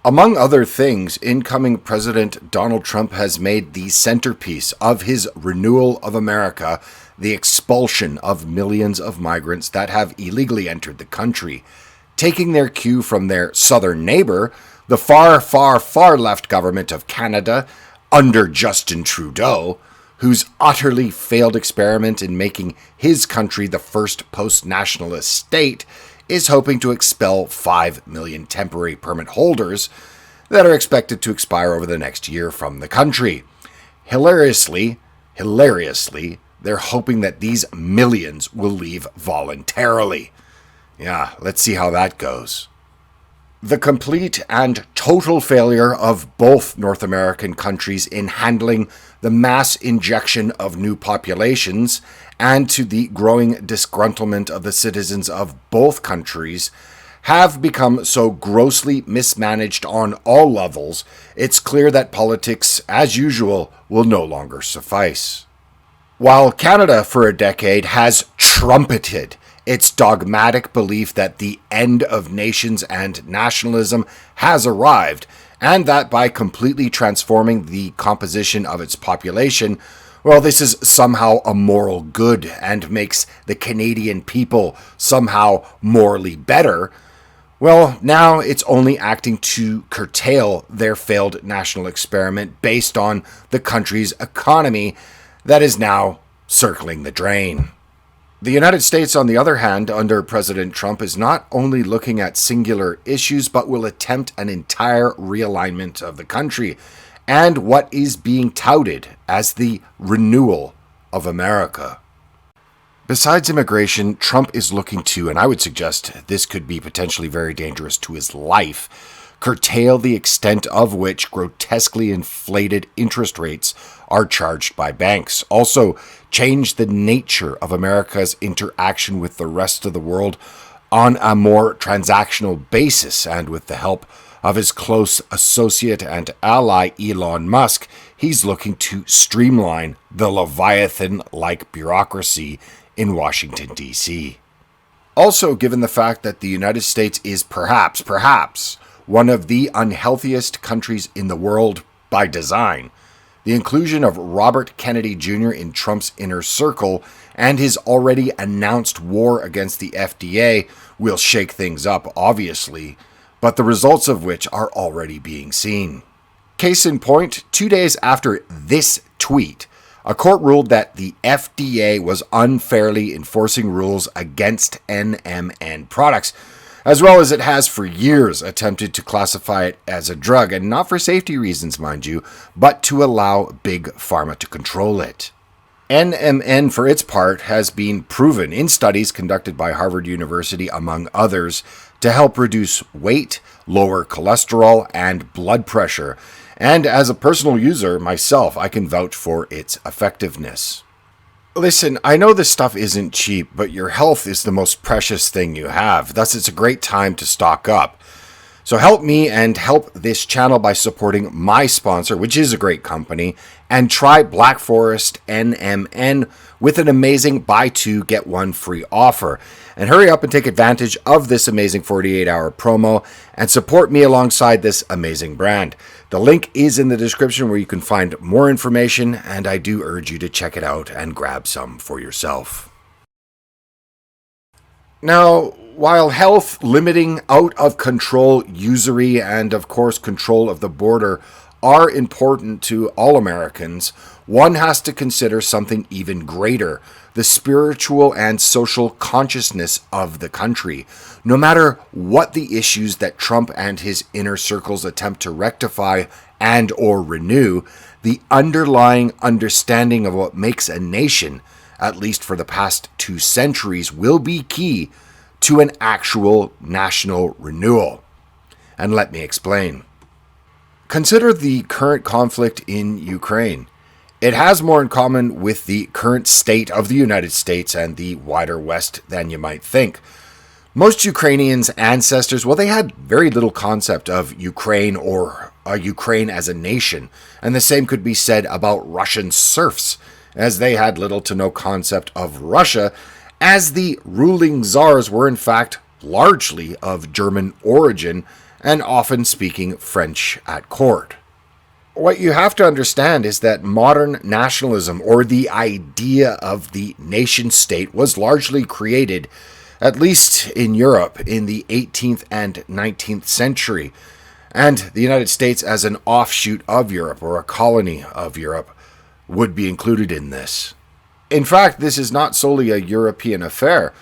Among other things, incoming President Donald Trump has made the centerpiece of his renewal of America the expulsion of millions of migrants that have illegally entered the country, taking their cue from their southern neighbor, the far left government of Canada, under Justin Trudeau, whose utterly failed experiment in making his country the first post-nationalist state is hoping to expel 5 million temporary permit holders that are expected to expire over the next year from the country. Hilariously, they're hoping that these millions will leave voluntarily. Yeah, let's see how that goes. The complete and total failure of both North American countries in handling the mass injection of new populations and to the growing disgruntlement of the citizens of both countries have become so grossly mismanaged on all levels, it's clear that politics, as usual, will no longer suffice. While Canada for a decade has trumpeted its dogmatic belief that the end of nations and nationalism has arrived, and that by completely transforming the composition of its population, well, this is somehow a moral good and makes the Canadian people somehow morally better, well, now it's only acting to curtail their failed national experiment based on the country's economy that is now circling the drain. The United States, on the other hand, under President Trump, is not only looking at singular issues, but will attempt an entire realignment of the country and what is being touted as the renewal of America. Besides immigration, Trump is looking to, and I would suggest this could be potentially very dangerous to his life, curtail the extent of which grotesquely inflated interest rates are charged by banks. Also, change the nature of America's interaction with the rest of the world on a more transactional basis, and with the help of his close associate and ally Elon Musk, he's looking to streamline the Leviathan-like bureaucracy in Washington, D.C. Also, given the fact that the United States is perhaps one of the unhealthiest countries in the world by design, the inclusion of Robert Kennedy Jr. in Trump's inner circle and his already announced war against the FDA will shake things up, obviously, but the results of which are already being seen. Case in point, 2 days after this tweet, a court ruled that the FDA was unfairly enforcing rules against NMN products, as well as it has for years attempted to classify it as a drug, and not for safety reasons, mind you, but to allow Big Pharma to control it. NMN, for its part, has been proven in studies conducted by Harvard University, among others, to help reduce weight, lower cholesterol, and blood pressure. And as a personal user myself, I can vouch for its effectiveness. Listen, I know this stuff isn't cheap, but your health is the most precious thing you have. Thus, it's a great time to stock up. So help me and help this channel by supporting my sponsor, which is a great company, and try Black Forest NMN with an amazing buy two, get one free offer. And hurry up and take advantage of this amazing 48-hour promo and support me alongside this amazing brand. The link is in the description where you can find more information, and I do urge you to check it out and grab some for yourself. Now, while health, limiting, out of control usury, and of course control of the border are important to all Americans, one has to consider something even greater: the spiritual and social consciousness of the country. No matter what the issues that Trump and his inner circles attempt to rectify and or renew, the underlying understanding of what makes a nation, at least for the past 2 centuries, will be key to an actual national renewal. And let me explain. Consider the current conflict in Ukraine. It has more in common with the current state of the United States and the wider West than you might think. Most Ukrainians' ancestors, well, they had very little concept of Ukraine or Ukraine as a nation, and the same could be said about Russian serfs, as they had little to no concept of Russia, as the ruling czars were in fact largely of German origin, and often speaking French at court. What you have to understand is that modern nationalism, or the idea of the nation state, was largely created, at least in Europe, in the 18th and 19th century, and the United States, as an offshoot of Europe, or a colony of Europe, would be included in this. In fact, this is not solely a European affair.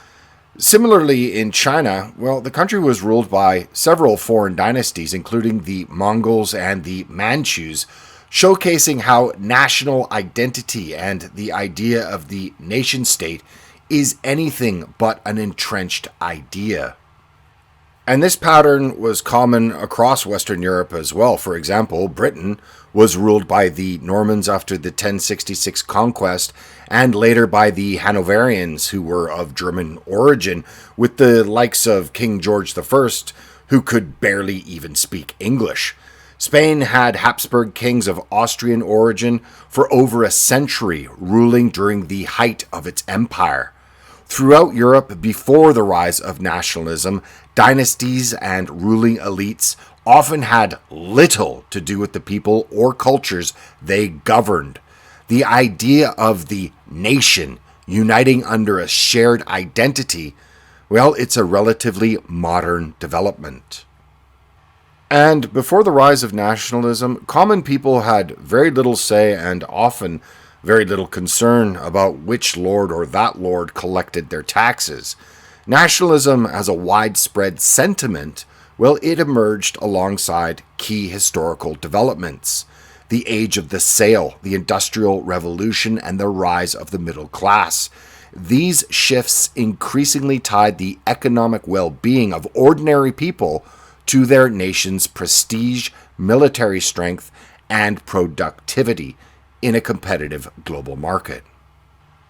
Similarly, in China, well, the country was ruled by several foreign dynasties, including the Mongols and the Manchus, showcasing how national identity and the idea of the nation state is anything but an entrenched idea. And this pattern was common across Western Europe as well. For example, Britain was ruled by the Normans after the 1066 conquest, and later by the Hanoverians, who were of German origin, with the likes of King George I, who could barely even speak English. Spain had Habsburg kings of Austrian origin for over a century, ruling during the height of its empire. Throughout Europe, before the rise of nationalism, dynasties and ruling elites often had little to do with the people or cultures they governed. The idea of the nation uniting under a shared identity, well, it's a relatively modern development. And before the rise of nationalism, common people had very little say and often very little concern about which lord or that lord collected their taxes. Nationalism as a widespread sentiment, well, it emerged alongside key historical developments. The age of the sail, the Industrial Revolution, and the rise of the middle class. These shifts increasingly tied the economic well-being of ordinary people to their nation's prestige, military strength, and productivity in a competitive global market.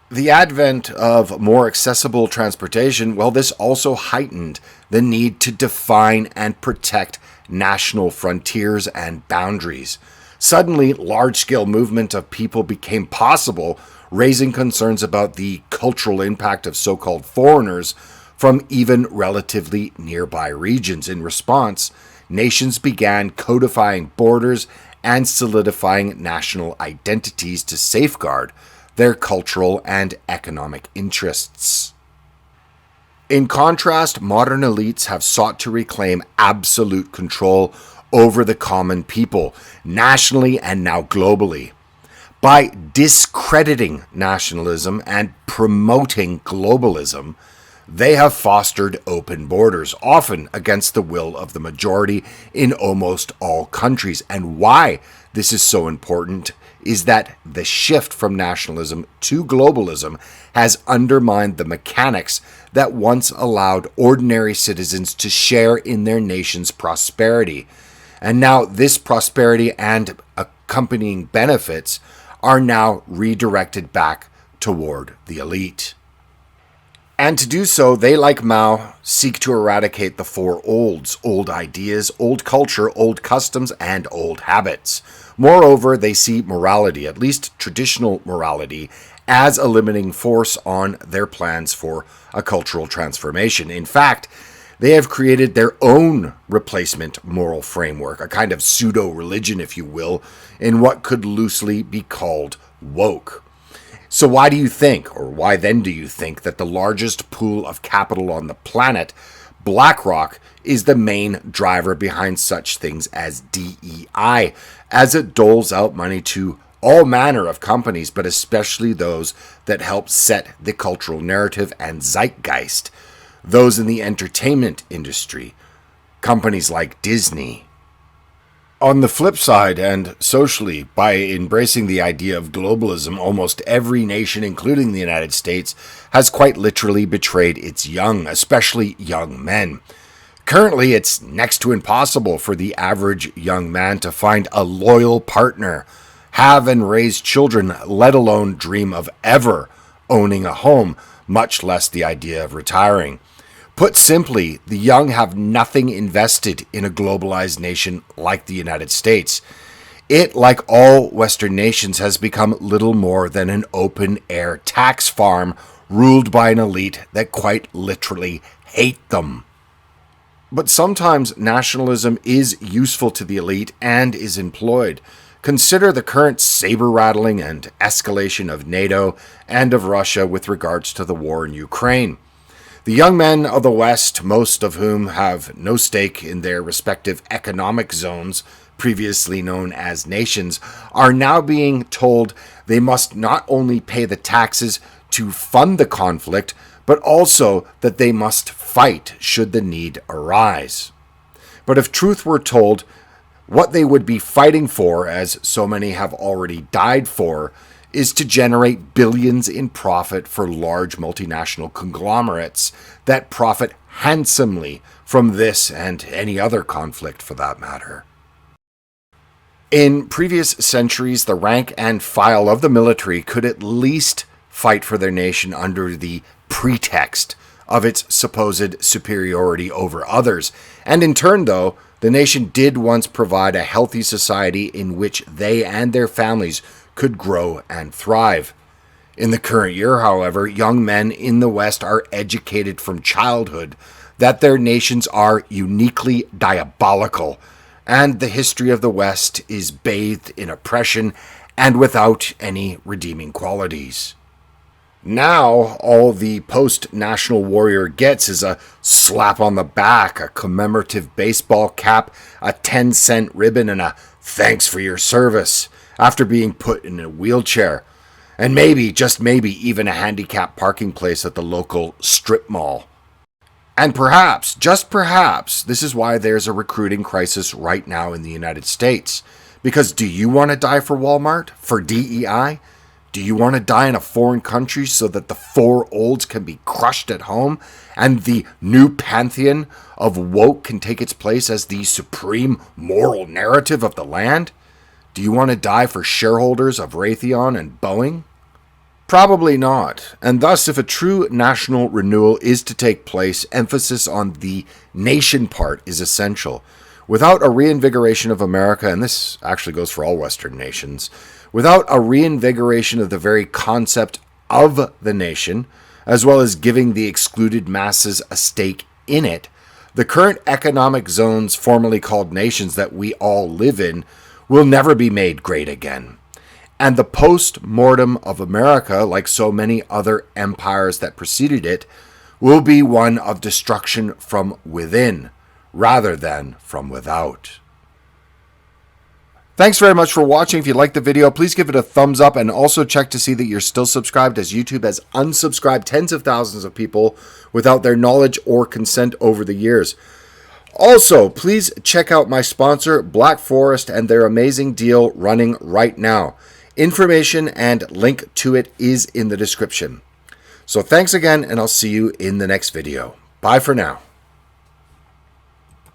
The advent of more accessible transportation, well, this also heightened the need to define and protect national frontiers and boundaries. Suddenly, large-scale movement of people became possible, raising concerns about the cultural impact of so-called foreigners from even relatively nearby regions. In response, nations began codifying borders and solidifying national identities to safeguard their cultural and economic interests. In contrast, modern elites have sought to reclaim absolute control over the common people, nationally and now globally. By discrediting nationalism and promoting globalism, they have fostered open borders, often against the will of the majority in almost all countries. And why this is so important is that the shift from nationalism to globalism has undermined the mechanics that once allowed ordinary citizens to share in their nation's prosperity. And now this prosperity and accompanying benefits are now redirected back toward the elite. And to do so, they, like Mao, seek to eradicate the four olds: old ideas, old culture, old customs, and old habits. Moreover, they see morality, at least traditional morality, as a limiting force on their plans for a cultural transformation. In fact, they have created their own replacement moral framework, a kind of pseudo-religion, if you will, in what could loosely be called woke. So why do you think, or why then do you think, that the largest pool of capital on the planet, BlackRock, is the main driver behind such things as DEI, as it doles out money to all manner of companies, but especially those that help set the cultural narrative and zeitgeist, those in the entertainment industry, companies like Disney. On the flip side, and socially, by embracing the idea of globalism, almost every nation, including the United States, has quite literally betrayed its young, especially young men. Currently, it's next to impossible for the average young man to find a loyal partner, have and raise children, let alone dream of ever owning a home, much less the idea of retiring. Put simply, the young have nothing invested in a globalized nation like the United States. It, like all Western nations, has become little more than an open-air tax farm ruled by an elite that quite literally hate them. But sometimes nationalism is useful to the elite and is employed. Consider the current saber-rattling and escalation of NATO and of Russia with regards to the war in Ukraine. The young men of the West, most of whom have no stake in their respective economic zones, previously known as nations, are now being told they must not only pay the taxes to fund the conflict, but also that they must fight should the need arise. But if truth were told, what they would be fighting for, as so many have already died for, is to generate billions in profit for large multinational conglomerates that profit handsomely from this and any other conflict for that matter. In previous centuries, the rank and file of the military could at least fight for their nation under the pretext of its supposed superiority over others. And in turn, though, the nation did once provide a healthy society in which they and their families could grow and thrive. In the current year, however, young men in the West are educated from childhood that their nations are uniquely diabolical, and the history of the West is bathed in oppression and without any redeeming qualities. Now, all the post-national warrior gets is a slap on the back, a commemorative baseball cap, a 10-cent ribbon, and a thanks for your service after being put in a wheelchair. And maybe, just maybe, even a handicapped parking place at the local strip mall. And perhaps, just perhaps, this is why there's a recruiting crisis right now in the United States. Because do you want to die for Walmart? For DEI? Do you want to die in a foreign country so that the four olds can be crushed at home and the new pantheon of woke can take its place as the supreme moral narrative of the land? Do you want to die for shareholders of Raytheon and Boeing? Probably not. And thus, if a true national renewal is to take place, emphasis on the nation part is essential. Without a reinvigoration of America, and this actually goes for all Western nations, without a reinvigoration of the very concept of the nation, as well as giving the excluded masses a stake in it, the current economic zones formerly called nations that we all live in will never be made great again. And the post-mortem of America, like so many other empires that preceded it, will be one of destruction from within, rather than from without. Thanks very much for watching. If you liked the video, please give it a thumbs up and also check to see that you're still subscribed, as YouTube has unsubscribed tens of thousands of people without their knowledge or consent over the years. Also, please check out my sponsor, Black Forest, and their amazing deal running right now. Information and link to it is in the description. So thanks again, and I'll see you in the next video. Bye for now.